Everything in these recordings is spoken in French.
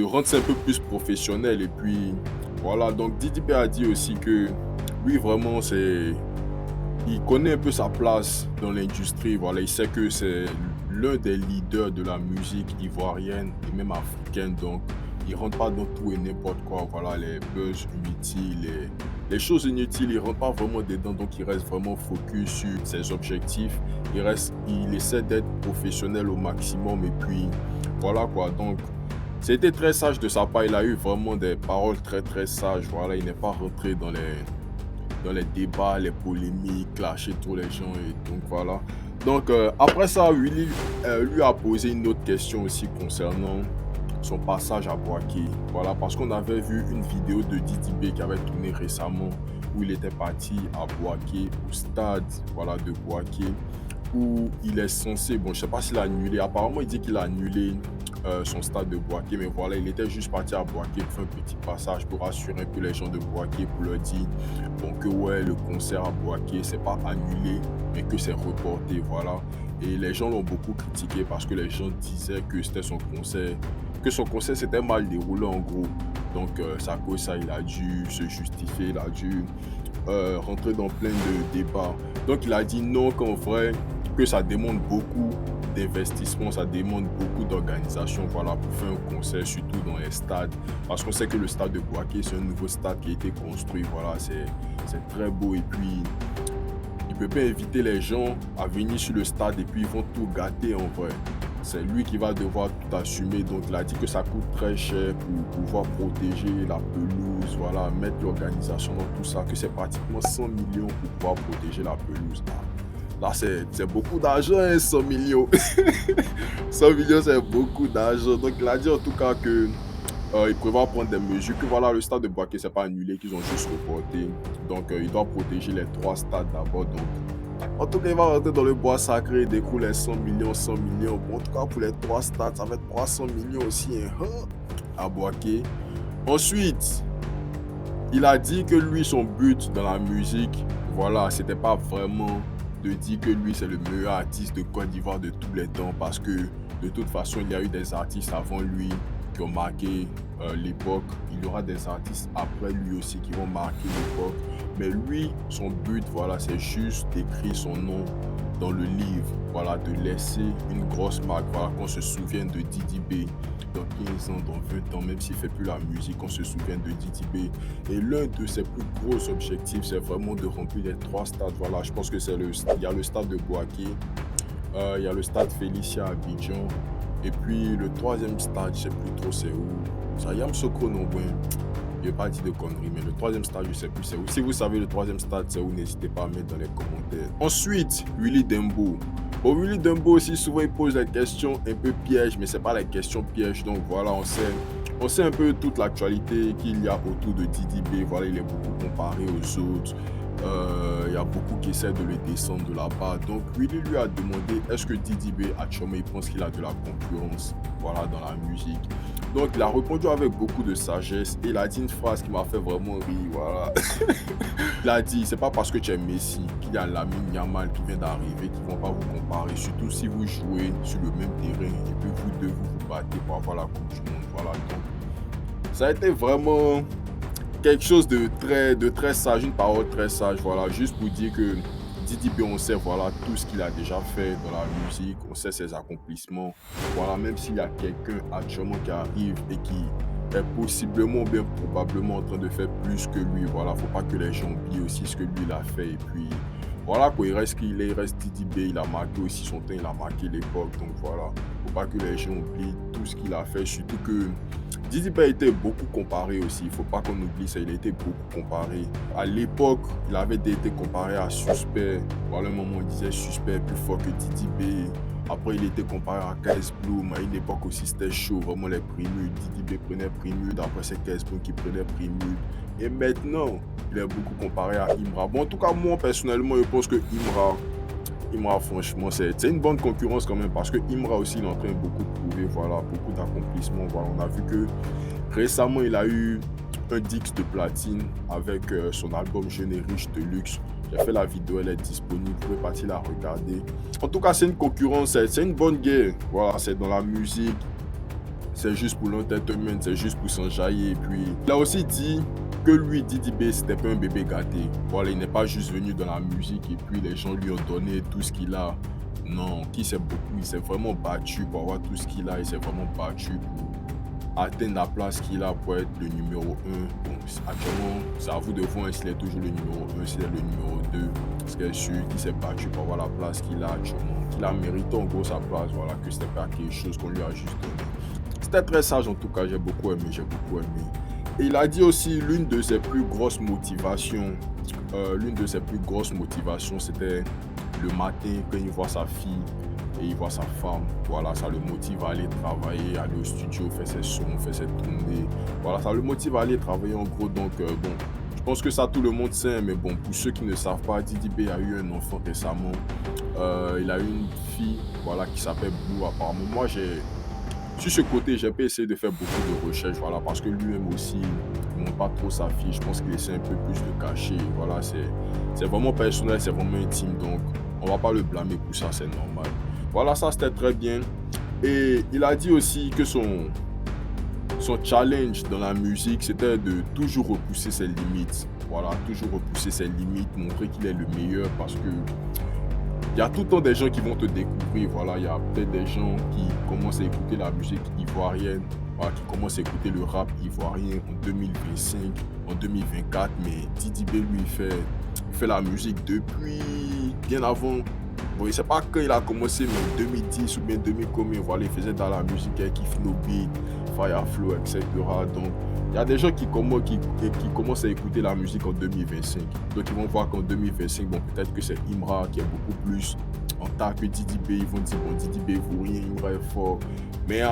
de rendre ça un peu plus professionnel. Et puis, voilà, donc Didi B a dit aussi que lui, vraiment, il connaît un peu sa place dans l'industrie. Voilà, il sait que c'est l'un des leaders de la musique ivoirienne et même africaine. Donc, il rentre pas dans tout et n'importe quoi. Voilà, les buzz inutiles, les choses inutiles, il rentre pas vraiment dedans. Donc, il reste vraiment focus sur ses objectifs. Il essaie d'être professionnel au maximum. Et puis, voilà quoi. Donc, c'était très sage de sa part. Il a eu vraiment des paroles très, très sages. Voilà, il n'est pas rentré dans les débats, les polémiques, clasher tous les gens et donc voilà. Donc après ça, Willy lui a posé une autre question aussi concernant son passage à Boaké. Voilà, parce qu'on avait vu une vidéo de Didi B qui avait tourné récemment où il était parti à Boaké, au stade voilà, de Boaké, où il est censé, bon je sais pas s'il a annulé, apparemment il dit qu'il a annulé son stade de Boaké, mais voilà, il était juste parti à Boaké pour faire un petit passage pour rassurer un peu les gens de Boaké, pour leur dire bon, que ouais, le concert à Boaké, c'est pas annulé, mais que c'est reporté, voilà. Et les gens l'ont beaucoup critiqué parce que les gens disaient que c'était son concert s'était mal déroulé en gros. Donc, c'est à cause de ça, il a dû se justifier, il a dû rentrer dans plein de débats. Donc, il a dit non, qu'en vrai, que ça demande beaucoup d'investissement, ça demande beaucoup d'organisation, voilà, pour faire un concert, surtout dans les stades. Parce qu'on sait que le stade de Boaké, c'est un nouveau stade qui a été construit, voilà, c'est très beau. Et puis, il peut pas inviter les gens à venir sur le stade et puis ils vont tout gâter en vrai. C'est lui qui va devoir tout assumer. Donc, il a dit que ça coûte très cher pour pouvoir protéger la pelouse, voilà, mettre l'organisation dans tout ça, que c'est pratiquement 100 millions pour pouvoir protéger la pelouse. Là, c'est beaucoup d'argent, hein, 100 millions. 100 millions, c'est beaucoup d'argent. Donc, il a dit en tout cas que il prévoit prendre des mesures, que voilà, le stade de Boaké, c'est pas annulé, qu'ils ont juste reporté. Donc, il doit protéger les 3 stades d'abord. Donc, en tout cas, il va rentrer dans le bois sacré, découler 100 millions, 100 millions. Bon, en tout cas, pour les 3 stades, ça va être 300 millions aussi, hein, à Boaké. Ensuite, il a dit que lui, son but dans la musique, voilà, c'était pas vraiment de dire que lui, c'est le meilleur artiste de Côte d'Ivoire de tous les temps, parce que de toute façon, il y a eu des artistes avant lui qui ont marqué l'époque. Il y aura des artistes après lui aussi qui vont marquer l'époque. Mais lui, son but, voilà, c'est juste d'écrire son nom dans le livre, voilà, de laisser une grosse marque, voilà, qu'on se souvienne de Didi B dans 15 ans, dans 20 ans, même s'il ne fait plus la musique, on se souvient de Didi B. Et l'un de ses plus gros objectifs, c'est vraiment de remplir les 3 stades. Voilà, je pense que il y a le stade de Boaké, il y a le stade Félicia à Abidjan, et puis le 3e stade, je ne sais plus trop c'est où. Ça y est, Soko non bon. Je n'ai pas dit de conneries, mais le 3e stade, je ne sais plus c'est où. Si vous savez le 3e stade, c'est où, n'hésitez pas à mettre dans les commentaires. Ensuite, Willy Dembo. Bon, Willy Dembo aussi, souvent, il pose des questions un peu pièges, mais ce n'est pas les questions pièges. Donc voilà, on sait un peu toute l'actualité qu'il y a autour de Didi B. Voilà, il est beaucoup comparé aux autres. Il y a beaucoup qui essaient de le descendre de là-bas. Donc, Willy lui a demandé est-ce que Didi B, actuellement, il pense qu'il a de la concurrence, voilà, dans la musique. Donc, il a répondu avec beaucoup de sagesse et il a dit une phrase qui m'a fait vraiment rire, voilà. Il a dit, c'est pas parce que tu es Messi qu'il y a Lamine Yamal qui vient d'arriver qui vont pas vous comparer, surtout si vous jouez sur le même terrain et puis vous deux, vous battez pour avoir la Coupe du Monde, voilà. Donc, ça a été vraiment quelque chose de très sage, une parole très sage, voilà, juste pour dire que Didi B, on sait, voilà, tout ce qu'il a déjà fait dans la musique, on sait ses accomplissements, voilà, même s'il y a quelqu'un actuellement qui arrive et qui est possiblement, bien probablement en train de faire plus que lui, voilà, faut pas que les gens oublient aussi ce que lui, il a fait, et puis, voilà, quoi, il reste Didi B, il a marqué aussi son temps, il a marqué l'époque, donc voilà, faut pas que les gens oublient tout ce qu'il a fait, surtout que Didi B a été beaucoup comparé aussi, il ne faut pas qu'on oublie ça, il a été beaucoup comparé. À l'époque, il avait été comparé à Suspect. Voilà, un moment, on disait Suspect est plus fort que Didi B. Après, il était comparé à KS Bloom. À une époque aussi, c'était chaud, vraiment les Primudes. Didi B prenait Primude, après c'est KS Bloom qui prenait Primude. Et maintenant, il est beaucoup comparé à Imra. Bon, en tout cas, moi, personnellement, je pense que Imra, franchement, c'est une bonne concurrence quand même parce que Imra aussi, il est en train de beaucoup prouver, voilà, beaucoup d'accomplissements. Voilà. On a vu que récemment, il a eu un Dix de platine avec son album Jeune et Riche de Luxe. J'ai fait la vidéo, elle est disponible, vous pouvez partir la regarder. En tout cas, c'est une concurrence, c'est une bonne guerre. Voilà, c'est dans la musique, c'est juste pour l'entertainment, c'est juste pour s'enjailler. Et puis, il a aussi dit que lui, Didi B, c'était pas un bébé gâté. Voilà, il n'est pas juste venu dans la musique et puis les gens lui ont donné tout ce qu'il a. Non, qui s'est beaucoup, il s'est vraiment battu pour avoir tout ce qu'il a, il s'est vraiment battu pour atteindre la place qu'il a pour être le numéro 1. Bon, actuellement, c'est à vous de voir s'il est toujours le numéro 1, s'il est le numéro 2. Parce qu'il est sûr qu'il s'est battu pour avoir la place qu'il a actuellement, qu'il a mérité en gros sa place, voilà, que c'était pas quelque chose qu'on lui a juste donné. C'était très sage en tout cas, j'ai beaucoup aimé. Et il a dit aussi l'une de ses plus grosses motivations, c'était le matin quand il voit sa fille et il voit sa femme. Voilà, ça le motive à aller travailler, aller au studio, faire ses sons, faire ses tournées. Voilà, ça le motive à aller travailler en gros. Donc, bon, je pense que ça tout le monde sait, mais bon, pour ceux qui ne savent pas, Didi B a eu un enfant récemment. Il a eu une fille, voilà, qui s'appelle Blue apparemment. Moi, sur ce côté, j'ai pas essayé de faire beaucoup de recherches, voilà, parce que lui-même aussi, il montre pas trop sa fille. Je pense qu'il essaie un peu plus de cacher. Voilà, c'est vraiment personnel, c'est vraiment intime, donc on va pas le blâmer pour ça, c'est normal. Voilà, ça c'était très bien. Et il a dit aussi que son challenge dans la musique, c'était de toujours repousser ses limites. Voilà, toujours repousser ses limites, montrer qu'il est le meilleur parce que il y a tout le temps des gens qui vont te découvrir. Voilà, il y a peut-être des gens qui commencent à écouter la musique ivoirienne, voilà, qui commencent à écouter le rap ivoirien en 2025, en 2024, mais Didi B lui fait la musique depuis bien avant. Bon, je ne sais pas quand il a commencé, mais en 2010 ou bien 2000 combien, voilà, il faisait dans la musique avec Ifno Beat, Fireflow, etc. Donc, il y a des gens qui commencent à écouter la musique en 2025. Donc, ils vont voir qu'en 2025, bon, peut-être que c'est Imra qui est beaucoup plus en tas que Didi B. Ils vont dire, bon, Didi B vaut rien, Imra est fort. Mais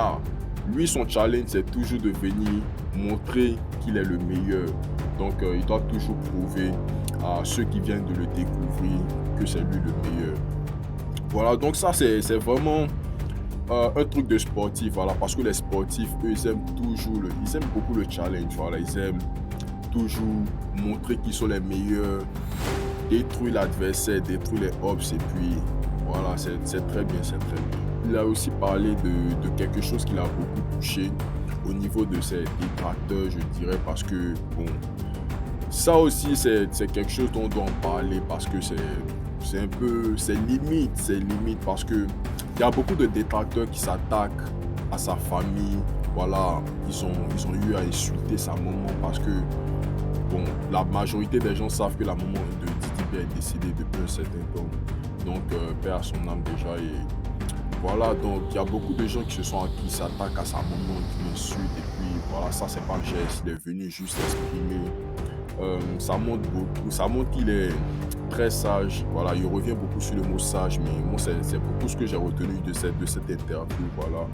lui, son challenge, c'est toujours de venir montrer qu'il est le meilleur. Donc, il doit toujours prouver à ceux qui viennent de le découvrir que c'est lui le meilleur. Voilà, donc ça, c'est vraiment un truc de sportif, voilà, parce que les sportifs, eux, ils aiment beaucoup le challenge, voilà, ils aiment toujours montrer qu'ils sont les meilleurs, détruire l'adversaire, détruire les hops, et puis voilà, c'est très bien, c'est très bien. Il a aussi parlé de quelque chose qui l'a beaucoup touché au niveau de ses détracteurs, je dirais, parce que, bon, ça aussi, c'est quelque chose dont on doit en parler, parce que c'est un peu, c'est limite, parce que il y a beaucoup de détracteurs qui s'attaquent à sa famille. Voilà, ils ont eu à insulter sa maman parce que, bon, la majorité des gens savent que la maman de Didi B est décédée depuis un certain temps. Donc, paix à son âme déjà. Et voilà, donc il y a beaucoup de gens qui s'attaquent à sa maman, qui l'insultent. Et puis, voilà, ça, c'est pas le geste. Il est venu juste exprimer. Ça montre qu'il est très sage. Voilà, il revient beaucoup sur le mot sage, mais moi, c'est beaucoup ce que j'ai retenu de cette interview. Voilà,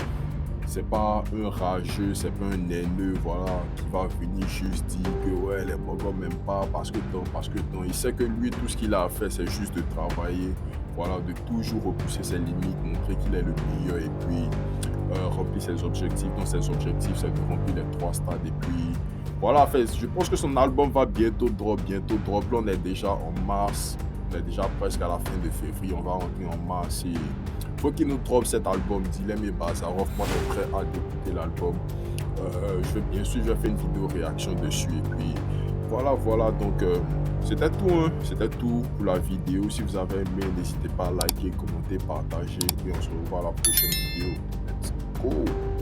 c'est pas un rageux, c'est pas un haineux, voilà, qui va venir juste dire que ouais, les Bogos m'aiment pas parce que tant. Il sait que lui, tout ce qu'il a à faire, c'est juste de travailler, voilà, de toujours repousser ses limites, montrer qu'il est le meilleur et puis remplir ses objectifs. Donc, ses objectifs, c'est de remplir les 3 stades et puis voilà, en fait, je pense que son album va bientôt drop. Là, on est déjà en mars. On est déjà presque à la fin de février. On va rentrer en mars. Il faut qu'il nous drop cet album, Dilemme et Bazarov. Moi, j'ai très hâte d'écouter l'album. Bien sûr, je vais faire une vidéo réaction dessus. Et puis, voilà. Donc, c'était tout. C'était tout pour la vidéo. Si vous avez aimé, n'hésitez pas à liker, commenter, partager. Et on se revoit à la prochaine vidéo. Let's go!